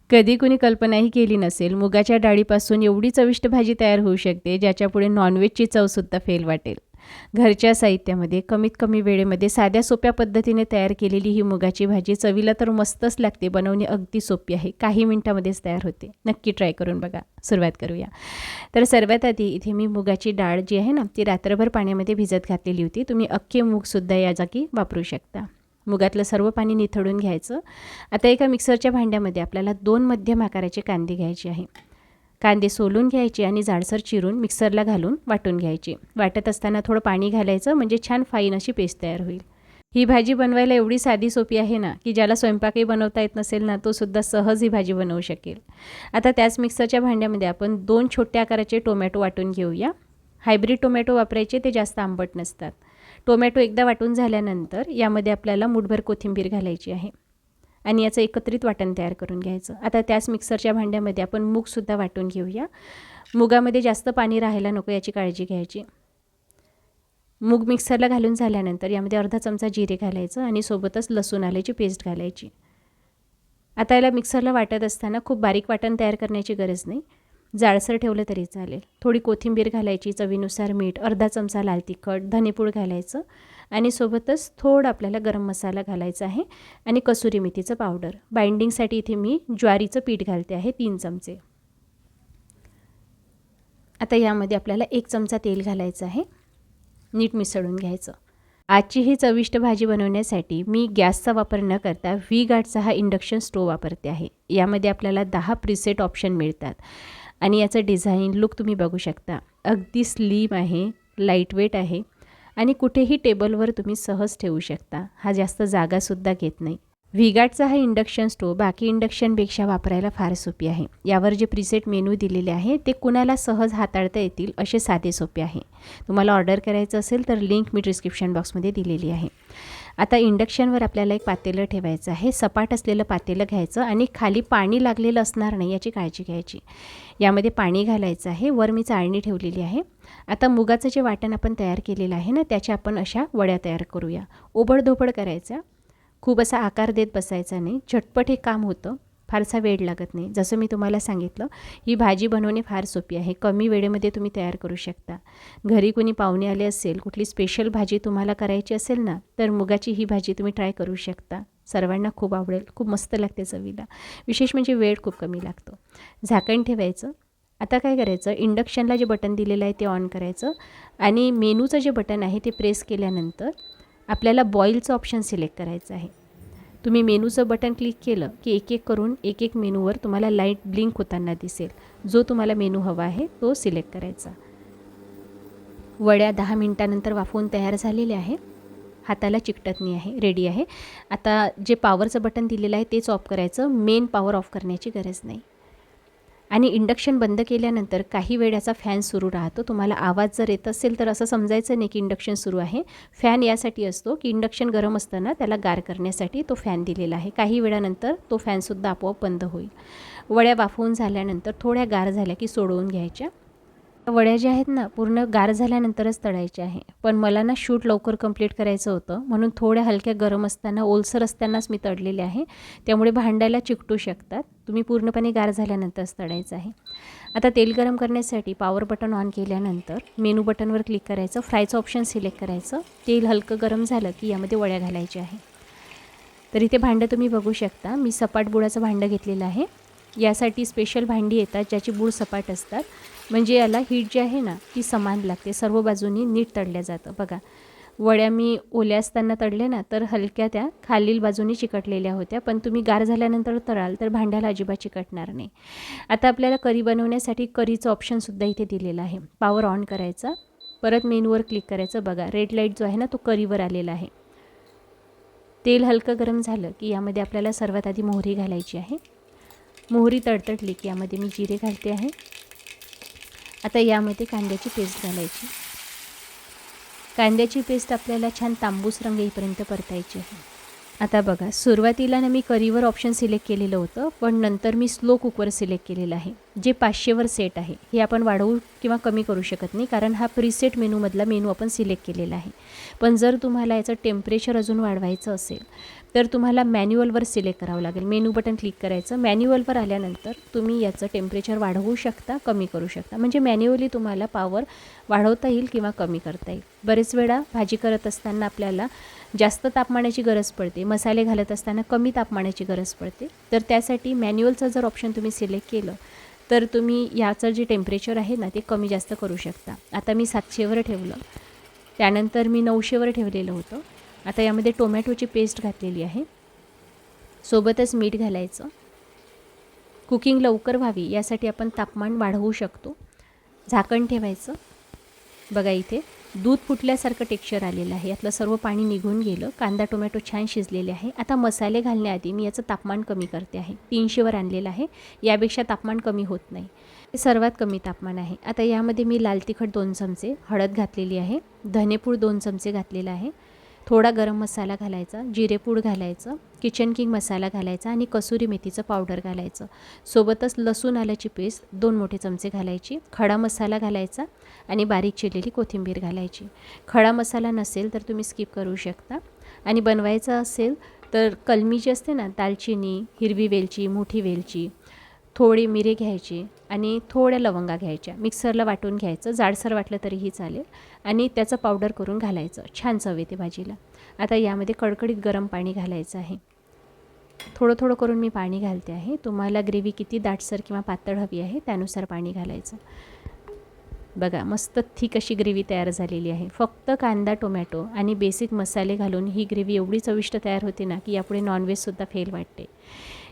कधी कुणी कल्पनाही केली नसेल, मुगाच्या डाळीपासून एवढी चविष्ट भाजी तयार होऊ शकते, ज्याच्यापुढे नॉनव्हेजची चवसुद्धा फेल वाटेल. घरच्या साहित्यामध्ये कमीत कमी वेळेमध्ये साध्या सोप्या पद्धतीने तयार केलेली ही मुगाची भाजी चवीला तर मस्तच लागते. बनवणे अगदी सोपी आहे. काही मिनिटामध्येच तयार होते. नक्की ट्राय करून बघा. सुरुवात करूया. तर सर्वात आधी इथे मी मुगाची डाळ जी आहे ना, ती रात्रभर पाण्यामध्ये भिजत घातलेली होती. तुम्ही अख्खे मूगसुद्धा या जागी वापरू शकता. मुगातलं सर्व पाणी निथळून घ्यायचं. आता एका मिक्सरच्या भांड्यामध्ये आपल्याला 2 मध्यम आकाराचे कांदे घ्यायचे आहे. कांदे सोलून घ्यायचे आणि जाडसर चिरून मिक्सरला घालून वाटून घ्यायचे. वाटत असताना थोडं पाणी घालायचं, म्हणजे छान फाईन अशी पेस्ट तयार होईल. ही भाजी बनवायला एवढी साधी सोपी आहे ना, की ज्याला स्वयंपाकही बनवता येत नसेल ना, तो सुद्धा सहज ही भाजी बनवू शकेल. आता त्याच मिक्सरच्या भांड्यामध्ये आपण 2 छोट्या आकाराचे टोमॅटो वाटून घेऊया. हायब्रिड टोमॅटो वापरायचे, ते जास्त आंबट नसतात. टोमॅटो एकदा वाटून झाल्यानंतर यामध्ये आपल्याला मूठभर कोथिंबीर घालायची आहे आणि याचं एकत्रित वाटण तयार करून घ्यायचं. आता त्याच मिक्सरच्या भांड्यामध्ये आपण मूगसुद्धा वाटून घेऊया. मुगामध्ये जास्त पाणी राहायला नको याची काळजी घ्यायची. मूग मिक्सरला घालून झाल्यानंतर यामध्ये अर्धा चमचा जिरे घालायचं आणि सोबतच लसूण आल्याची पेस्ट घालायची. आता याला मिक्सरला वाटत असताना खूप बारीक वाटण तयार करण्याची गरज नाही, जाडसर ठेवलं तरी चालेल. थोडी कोथिंबीर घालायची, चवीनुसार मीठ, अर्धा चमचा लाल तिखट, धनेपूड घालायचं आणि सोबतच थोडं आपल्याला गरम मसाला घालायचा आहे आणि कसुरी मेथीचं पावडर. बाइंडिंगसाठी इथे मी ज्वारीचं पीठ घालते आहे 3 चमचे. आता यामध्ये आपल्याला 1 चमचा तेल घालायचं आहे. नीट मिसळून घ्यायचं. आजची ही चविष्ट भाजी बनवण्यासाठी मी गॅसचा वापर न करता व्ही-गार्डचा हा इंडक्शन स्टोव्ह वापरते आहे. यामध्ये आपल्याला 10 प्रीसेट ऑप्शन मिळतात आणि याचं डिझाईन, लुक तुम्ही बघू शकता. अगदी स्लिम आहे, लाईटवेट आहे आणि कुठेही टेबलवर तुम्ही सहज ठेवू शकता. हा जास्त जागासुद्धा घेत नाही. व्ही-गार्डचा हा इंडक्शन स्टोव्ह बाकी इंडक्शनपेक्षा वापरायला फार सोपी आहे. यावर जे प्रीसेट मेनू दिलेले आहे ते कुणाला सहज हाताळता येतील असे साधे सोपे आहे. तुम्हाला ऑर्डर करायचं असेल तर लिंक मी डिस्क्रिप्शन बॉक्समध्ये दिलेली आहे. आता इंडक्शनवर आपल्याला एक पातेलं ठेवायचं आहे. सपाट असलेलं पातेलं घ्यायचं आणि खाली पाणी लागलेलं असणार नाही याची काळजी घ्यायची. यामध्ये पाणी घालायचं आहे. वर मी चाळणी ठेवलेली आहे. आता मुगाचं जे वाटण आपण तयार केलेलं आहे ना, त्याच्या आपण अशा वड्या तयार करूया. ओबडधोबड करायचा, खूप असा आकार देत बसायचा नाही. झटपट हे काम होतं, फारसा वेळ लागत नाही. जसं मी तुम्हाला सांगितलं, ही भाजी बनवणे फार सोपी आहे. कमी वेळेमध्ये तुम्ही तयार करू शकता. घरी कोणी पाहुणे आले असेल, कुठली स्पेशल भाजी तुम्हाला करायची असेल ना, तर मुगाची ही भाजी तुम्ही ट्राय करू शकता. सर्वांना खूप आवडेल. खूप मस्त लागते चवीला. विशेष म्हणजे वेळ खूप कमी लागतो. झाकण ठेवायचं. आता काय करायचं, इंडक्शनला जे बटन दिलेलं आहे ते ऑन करायचं आणि मेनूचं जे बटन आहे ते प्रेस केल्यानंतर आपल्याला बॉईलचं ऑप्शन सिलेक्ट करायचं आहे. तुम्ही मेनूचं बटन क्लिक केलं की एक एक करून एक एक मेनूवर तुम्हाला लाईट ब्लिंक होताना दिसेल. जो तुम्हाला मेनू हवा आहे तो सिलेक्ट करायचा. वड्या 10 मिनिटानंतर वाफवून तयार झालेल्या आहे. हाताला चिकटत नाही आहे, रेडी आहे. आता जे पॉवरचं बटन दिलेलं आहे तेच ऑफ करायचं. मेन पॉवर ऑफ करण्याची गरज नाही. आणि इंडक्शन बंद केल्यानंतर काही वेळ याचा फॅन सुरू राहतो. तुम्हाला आवाज जर येत असेल तर असं समजायचं नाही की इंडक्शन सुरू आहे. फॅन यासाठी असतो की इंडक्शन गरम असताना त्याला गार करण्यासाठी तो फॅन दिलेला आहे. काही वेळानंतर तो फॅनसुद्धा आपोआप बंद होईल. वड्या वाफवून झाल्यानंतर थोड्या गार झाल्या की सोडवून घ्यायच्या. वड्या ज्या आहेत ना, पूर्ण गार झाल्यानंतरच तळायच्या आहे. पण मला ना शूट लवकर कंप्लीट करायचं होतं, म्हणून थोड्या हलक्या गरम असताना, ओलसर असतानाच मी तळलेले आहे. त्यामुळे भांड्याला चिकटू शकतात. तुम्ही पूर्णपणे गार झाल्यानंतरच तळायचं आहे. आता तेल गरम करण्यासाठी पॉवर बटन ऑन केल्यानंतर मेनू बटनवर क्लिक करायचं. फ्रायचं ऑप्शन सिलेक्ट करायचं. तेल हलकं गरम झालं की यामध्ये वड्या घालायच्या आहे. तर इथे भांडं तुम्ही बघू शकता. मी सपाट बुडाचं भांडं घेतलेलं आहे. यासाठी स्पेशल भांडी येतात ज्याची बूड सपाट असतात, म्हणजे याला हीट जी आहे ना ती समान लागते. सर्व बाजूनी नीट तळल्या जातं. बघा, वड्या मी ओल्या असताना तळले ना तर हलक्या त्या खालील बाजूनी चिकटलेल्या होत्या, पण तुम्ही गार झाल्यानंतर तळाल तर भांड्याला अजिबात चिकटणार नाही. आता आपल्याला करी बनवण्यासाठी करीचं ऑप्शनसुद्धा इथे दिलेलं आहे. पॉवर ऑन करायचा, परत मेनूवर क्लिक करायचं. बघा, रेड लाईट जो आहे ना तो करीवर आलेला आहे. तेल हलकं गरम झालं की यामध्ये आपल्याला सर्वात आधी मोहरी घालायची आहे. मोहरी तडतडली की यामध्ये मी जिरे घालते आहे. आता यामध्ये कांद्याची पेस्ट घालायची. कांद्याची पेस्ट आपल्याला छान तांबूस रंग येईपर्यंत परतायची आहे. आता बघा, सुरुवातीला ना मी करीवर ऑप्शन सिलेक्ट केलेलं होतं, पण नंतर मी स्लो कुकवर सिलेक्ट केलेलं आहे. जे 500वर सेट आहे हे आपण वाढवू किंवा कमी करू शकत नाही, कारण हा प्रीसेट मेनूमधला मेनू आपण सिलेक्ट केलेला आहे. पण जर तुम्हाला याचं टेम्परेचर अजून वाढवायचं असेल तर तुम्हाला मॅन्युअलवर सिलेक्ट करावं लागेल. मेनू बटन क्लिक करायचं. मॅन्युअलवर आल्यानंतर तुम्ही याचं टेम्परेचर वाढवू शकता, कमी करू शकता. म्हणजे मॅन्युअली तुम्हाला पॉवर वाढवता येईल किंवा कमी करता येईल. बरेच वेळा भाजी करत असताना आपल्याला जास्त तापमानाची गरज पडते, मसाले घालत असताना कमी तापमानाची गरज पडते. तर त्यासाठी मॅन्युअलचं जर ऑप्शन तुम्ही सिलेक्ट केलं तर तुम्ही याचं जे टेम्परेचर आहे ना ते कमी जास्त करू शकता. आता मी 700वर ठेवलं, त्यानंतर मी 900वर ठेवलेलं होतं. आता यामध्ये टोमॅटोची पेस्ट घातलेली आहे, सोबतच मीठ घालायचं. कुकिंग लवकर व्हावी यासाठी आपण तापमान वाढवू शकतो. झाकण ठेवायचं. बघा इथे दूध फुटल्यासारखं टेक्स्चर आलेलं आहे, यातलं सर्व पाणी निघून गेलं. कांदा टोमॅटो छान शिजलेले आहे. आता मसाले घालण्याआधी मी याचं तापमान कमी करते आहे. 300वर आणलेलं आहे, यापेक्षा तापमान कमी होत नाही, हे सर्वात कमी तापमान आहे. आता यामध्ये मी लाल तिखट 2 चमचे, हळद घातलेली आहे, धनेपूड 2 चमचे घातलेला आहे, थोडा गरम मसाला घालायचा, जिरेपूड घालायचं, किचन किंग मसाला घालायचा आणि कसुरी मेथीचं पावडर घालायचं. सोबतच लसूण आल्याची पेस्ट 2 मोठे चमचे घालायची, खडा मसाला घालायचा आणि बारीक चिरलेली कोथिंबीर घालायची. खडा मसाला नसेल तर तुम्ही स्किप करू शकता. आणि बनवायचा असेल तर कलमी जी असते ना, दालचिनी, हिरवी वेलची, मोठी वेलची, थोडी मिरे घ्यायची आणि थोड्या लवंगा घ्यायच्या, मिक्सरला वाटून घ्यायचं. जाडसर वाटलं तरीही चालेल आणि त्याचं पावडर करून घालायचं. छान चव येते भाजीला. आता यामध्ये कडकडीत गरम पाणी घालायचं आहे. थोडं थोडं करून मी पाणी घालते आहे. तुम्हाला ग्रेव्ही किती दाटसर किंवा पातळ हवी आहे त्यानुसार पाणी घालायचं. बघा मस्त थिक अशी ग्रेव्ही तयार झालेली आहे. फक्त कांदा टोमॅटो आणि बेसिक मसाले घालून ही ग्रेव्ही एवढी चविष्ट तयार होते ना की यापुढे नॉनव्हेजसुद्धा फेल वाटते.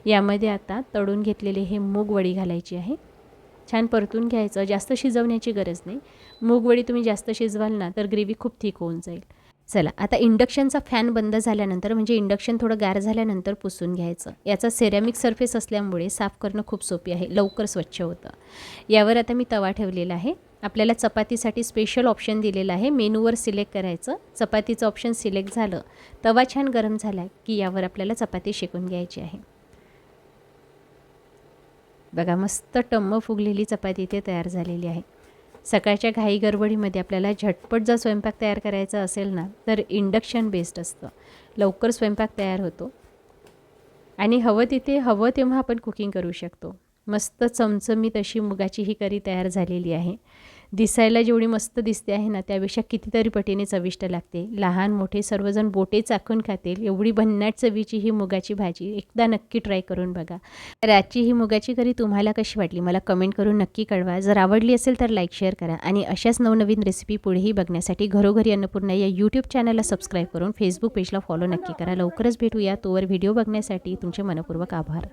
यामध्ये आता तळून घेतलेले हे मूग वडी घालायची आहे. छान परतून घ्यायचं, जास्त शिजवण्याची गरज नाही. मूग वडी तुम्ही जास्त शिजवाल ना तर ग्रेव्ही खूप थिक होऊन जाईल. चला आता इंडक्शनचा फॅन बंद झाल्यानंतर, म्हणजे इंडक्शन थोडं गार झाल्यानंतर पुसून घ्यायचं. याचा सेरॅमिक सरफेस असल्यामुळे साफ करणं खूप सोपी आहे, लवकर स्वच्छ होतं. यावर आता मी तवा ठेवलेला आहे. आपल्याला चपातीसाठी स्पेशल ऑप्शन दिलेला आहे, मेनूवर सिलेक्ट करायचं. चपातीचं ऑप्शन सिलेक्ट झालं, तवा छान गरम झाला की यावर आपल्याला चपाती शेकून घ्यायची आहे. बघा मस्त टम्म फुगलेली चपाती इथे तयार झालेली आहे. सकाळच्या घाई गडबडीमध्ये आपल्याला झटपट जर स्वयंपाक तयार करायचा असेल ना तर इंडक्शन बेस्ट असतं. लवकर स्वयंपाक तयार होतो आणि हवं तेव्हा आपण कुकिंग करू शकतो. मस्त चमचमीत अशी मुगाची ही करी तयार झालेली आहे. दिसायला जेवढी मस्त दिसते आहे ना त्यापेक्षा कितीतरी पटीने चविष्ट लागते. लहान मोठे सर्वजण बोटे चाखून खातील एवढी भन्नाट चवीची ही मुगाची भाजी एकदा नक्की ट्राय करून बघा. तर आजची ही मुगाची करी तुम्हाला कशी वाटली मला कमेंट करून नक्की कळवा. जर आवडली असेल तर लाईक शेअर करा आणि अशाच नवनवीन रेसिपी पुढेही बघण्यासाठी घरोघरी अन्नपूर्णा या यूट्यूब चॅनलला सबस्क्राईब करून फेसबुक पेजला फॉलो नक्की करा. लवकरच भेटूया. तोवर व्हिडिओ बघण्यासाठी तुमचे मनपूर्वक आभार.